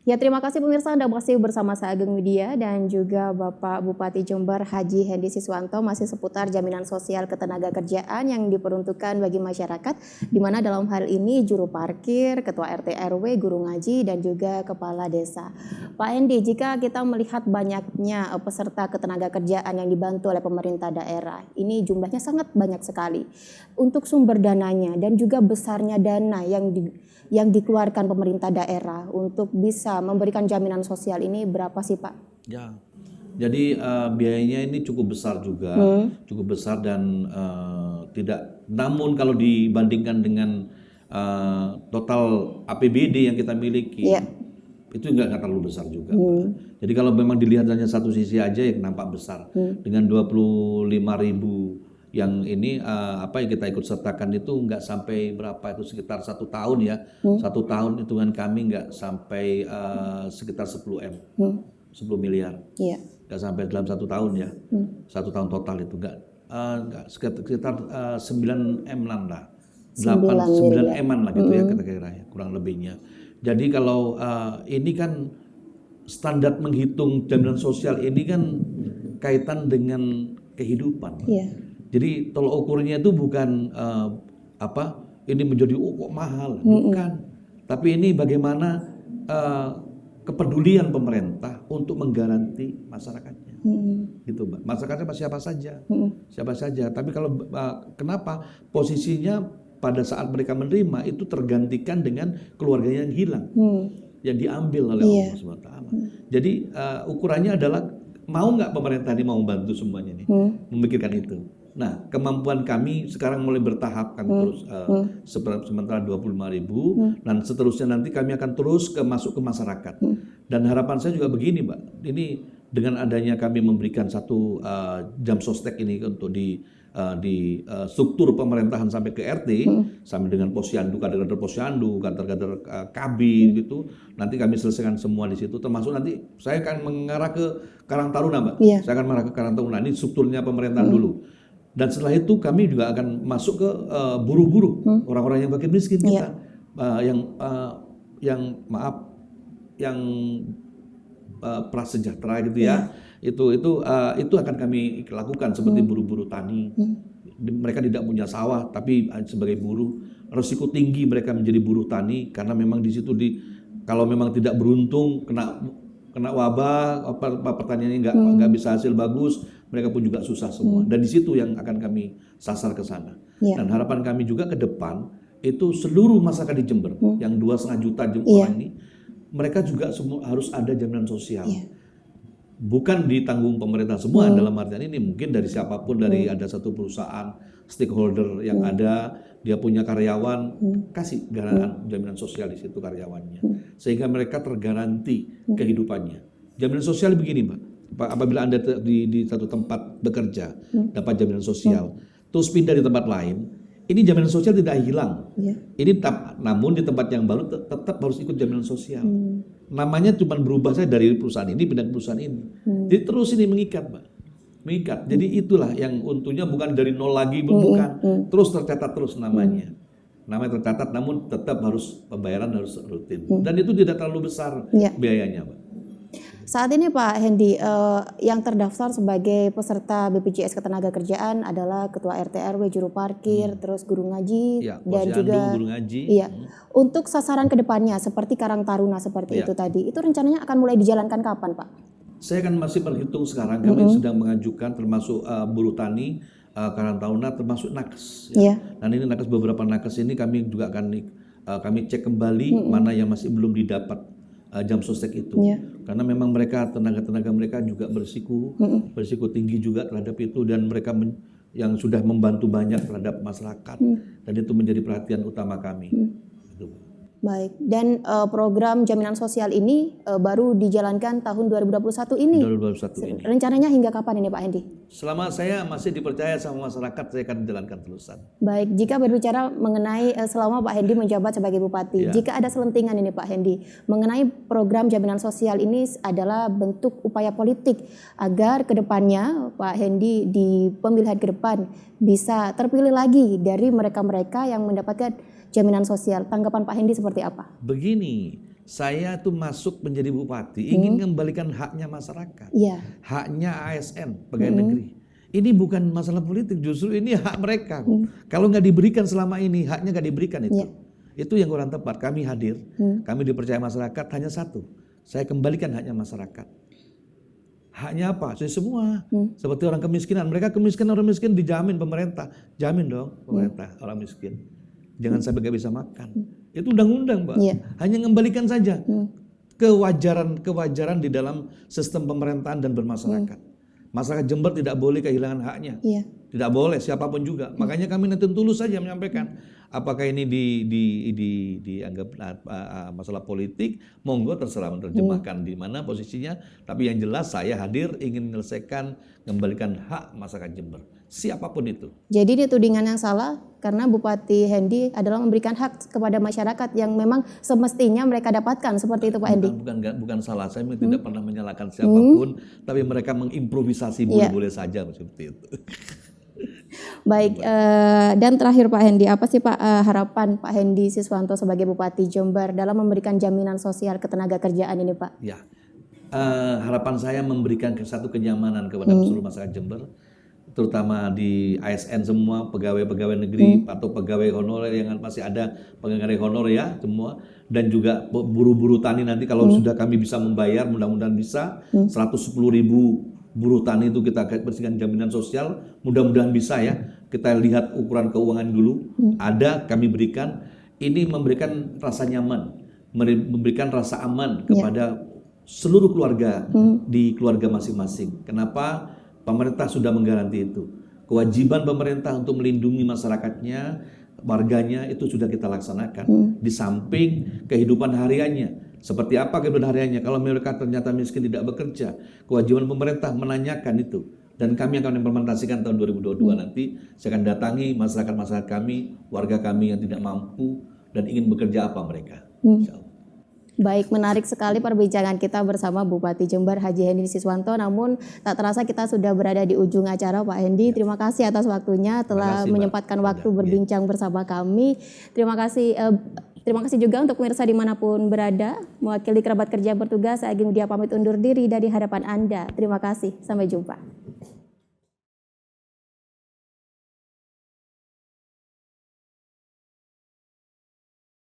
Ya, terima kasih pemirsa, Anda masih bersama saya Ageng Widya dan juga Bapak Bupati Jember Haji Hendy Siswanto masih seputar jaminan sosial ketenagakerjaan yang diperuntukkan bagi masyarakat, di mana dalam hal ini juru parkir, ketua RT RW, guru ngaji dan juga kepala desa. Pak Hendy, jika kita melihat banyaknya peserta ketenagakerjaan yang dibantu oleh pemerintah daerah, ini jumlahnya sangat banyak sekali. Untuk sumber dananya dan juga besarnya dana yang dikeluarkan pemerintah daerah untuk bisa memberikan jaminan sosial ini berapa sih Pak? Ya, jadi biayanya ini cukup besar juga, cukup besar dan tidak. Namun kalau dibandingkan dengan total APBD yang kita miliki, itu nggak terlalu besar juga. Jadi kalau memang dilihat hanya satu sisi aja yang nampak besar, dengan 25.000 yang ini apa yang kita ikut sertakan itu nggak sampai berapa, itu sekitar 1 tahun ya. 1 tahun hitungan kami nggak sampai sekitar 10 miliar. Nggak sampai dalam 1 tahun ya. 1 tahun total itu nggak sekitar 9 M lah. 9 M lah gitu ya kira-kira ya, kurang lebihnya. Jadi kalau ini kan standar menghitung jaminan sosial ini kan kaitan dengan kehidupan. Jadi tolok ukurnya itu bukan ini menjadi kok mahal, bukan. Tapi ini bagaimana kepedulian pemerintah untuk menggaranti masyarakatnya, gitu Mbak. Masyarakatnya siapa saja. Tapi kalau kenapa posisinya pada saat mereka menerima itu tergantikan dengan keluarganya yang hilang, yang diambil oleh Allah SWT. Jadi ukurannya adalah mau nggak pemerintah ini mau membantu semuanya nih, memikirkan itu. Nah, kemampuan kami sekarang mulai bertahap, kami terus sementara 25.000 dan seterusnya nanti kami akan terus masuk ke masyarakat. Dan harapan saya juga begini, Mbak. Ini dengan adanya kami memberikan satu jam sostek ini untuk di struktur pemerintahan sampai ke RT, sampai dengan posyandu, kader-kader posyandu, kader-kader KB gitu. Nanti kami selesaikan semua di situ. Termasuk nanti saya akan mengarah ke Karang Taruna, Mbak. Saya akan mengarah ke Karang Taruna. Ini strukturnya pemerintahan dulu. Dan setelah itu kami juga akan masuk ke buruh-buruh, orang-orang yang makin miskin kita, yang prasejahtera gitu ya. Itu akan kami lakukan seperti buruh-buruh tani. Mereka tidak punya sawah tapi sebagai buruh, risiko tinggi mereka menjadi buruh tani karena memang di situ kalau memang tidak beruntung kena wabah, pertaniannya nggak bisa hasil bagus, mereka pun juga susah semua. Dan di situ yang akan kami sasar ke sana. Dan harapan kami juga ke depan itu seluruh masyarakat di Jember yang 2,5 juta orang ini, mereka juga semua harus ada jaminan sosial. Bukan ditanggung pemerintah semua dalam artian ini, mungkin dari siapapun, dari ada satu perusahaan stakeholder yang ada, dia punya karyawan, kasih jaminan sosial di situ karyawannya, sehingga mereka tergaranti kehidupannya. Jaminan sosial begini, Mbak, apabila Anda di satu tempat bekerja dapat jaminan sosial, terus pindah di tempat lain, ini jaminan sosial tidak hilang. Ini namun di tempat yang baru tetap harus ikut jaminan sosial. Namanya cuma berubah saja dari perusahaan ini pindah ke perusahaan ini. Jadi terus ini mengikat, Mbak. Mengikat. Jadi itulah yang untungnya bukan dari nol lagi, bukan. Terus tercatat terus namanya. Namanya tercatat, namun tetap harus pembayaran harus rutin. Dan itu tidak terlalu besar biayanya, Mbak. Saat ini Pak Hendy, yang terdaftar sebagai peserta BPJS Ketenagakerjaan adalah Ketua RT RW, Juru Parkir, terus Guru Ngaji, dan juga Guru Ngaji. Untuk sasaran kedepannya seperti Karang Taruna seperti itu tadi, itu rencananya akan mulai dijalankan kapan Pak? Saya kan masih berhitung sekarang, kami sedang mengajukan termasuk buruh tani, Karang Taruna, termasuk nakes. Dan ini nakes, beberapa nakes ini kami juga akan kami cek kembali mana yang masih belum didapat jam sostek itu, karena memang mereka tenaga mereka juga berisiko tinggi juga terhadap itu, dan mereka yang sudah membantu banyak terhadap masyarakat, dan itu menjadi perhatian utama kami. Baik, dan program jaminan sosial ini baru dijalankan tahun 2021 ini. 2021 ini. Rencananya hingga kapan ini Pak Hendy? Selama saya masih dipercaya sama masyarakat, saya akan menjalankan terusan. Baik, jika berbicara mengenai selama Pak Hendy menjabat sebagai Bupati, jika ada selentingan ini Pak Hendy, mengenai program jaminan sosial ini adalah bentuk upaya politik agar kedepannya Pak Hendy di pemilihan ke depan bisa terpilih lagi dari mereka-mereka yang mendapatkan jaminan sosial. Tanggapan Pak Hendy seperti apa? Begini, saya tuh masuk menjadi bupati ingin mengembalikan haknya masyarakat, Iya. haknya ASN pegawai negeri. Ini bukan masalah politik, justru ini hak mereka. Kalau nggak diberikan selama ini, haknya nggak diberikan itu. Itu yang kurang tepat. Kami hadir, kami dipercaya masyarakat hanya satu, saya kembalikan haknya masyarakat. Haknya apa? Saya semua. Seperti orang kemiskinan. Mereka kemiskinan, orang miskin dijamin pemerintah. Jamin dong pemerintah orang miskin. Jangan sampai gak bisa makan. Itu undang-undang, Mbak. Hanya mengembalikan saja kewajaran di dalam sistem pemerintahan dan bermasyarakat. Masyarakat Jember tidak boleh kehilangan haknya. Tidak boleh, siapapun juga. Makanya kami nanti tulus saja menyampaikan. Apakah ini dianggap masalah politik, monggo terserah menerjemahkan di mana posisinya. Tapi yang jelas saya hadir ingin menyelesaikan, kembalikan hak masyarakat Jember. Siapapun itu. Jadi ini tudingan yang salah karena Bupati Hendy adalah memberikan hak kepada masyarakat yang memang semestinya mereka dapatkan, seperti itu Pak Hendy. Bukan salah, saya tidak pernah menyalahkan siapapun, tapi mereka mengimprovisasi boleh-boleh saja seperti itu. Baik, dan terakhir Pak Hendy, apa sih Pak harapan Pak Hendy Siswanto sebagai Bupati Jember dalam memberikan jaminan sosial ketenaga kerjaan ini Pak? Ya, harapan saya memberikan satu kenyamanan kepada seluruh masyarakat Jember, terutama di ASN semua, pegawai-pegawai negeri atau pegawai honorer yang masih ada pegawai honorer ya semua, dan juga buruh-buruh tani nanti kalau sudah kami bisa membayar, mudah-mudahan bisa 110.000 buruh tani itu kita bersihkan jaminan sosial, mudah-mudahan bisa ya. Kita lihat ukuran keuangan dulu, ada kami berikan, ini memberikan rasa nyaman, memberikan rasa aman kepada seluruh keluarga di keluarga masing-masing. Kenapa? Pemerintah sudah menggaranti itu. Kewajiban pemerintah untuk melindungi masyarakatnya, warganya itu sudah kita laksanakan. Di samping kehidupan hariannya. Seperti apa kehidupan hariannya? Kalau mereka ternyata miskin tidak bekerja, kewajiban pemerintah menanyakan itu. Dan kami akan implementasikan tahun 2022 nanti. Saya akan datangi masyarakat-masyarakat kami, warga kami yang tidak mampu dan ingin bekerja apa mereka. Baik, menarik sekali perbincangan kita bersama Bupati Jember Haji Hendy Siswanto. Namun tak terasa kita sudah berada di ujung acara Pak Hendy. Terima kasih atas waktunya telah menyempatkan waktu berbincang bersama kami. Terima kasih juga untuk pemirsa dimanapun berada. Mewakili kerabat kerja yang bertugas, saya Ageng Mudia pamit undur diri dari hadapan Anda. Terima kasih, sampai jumpa.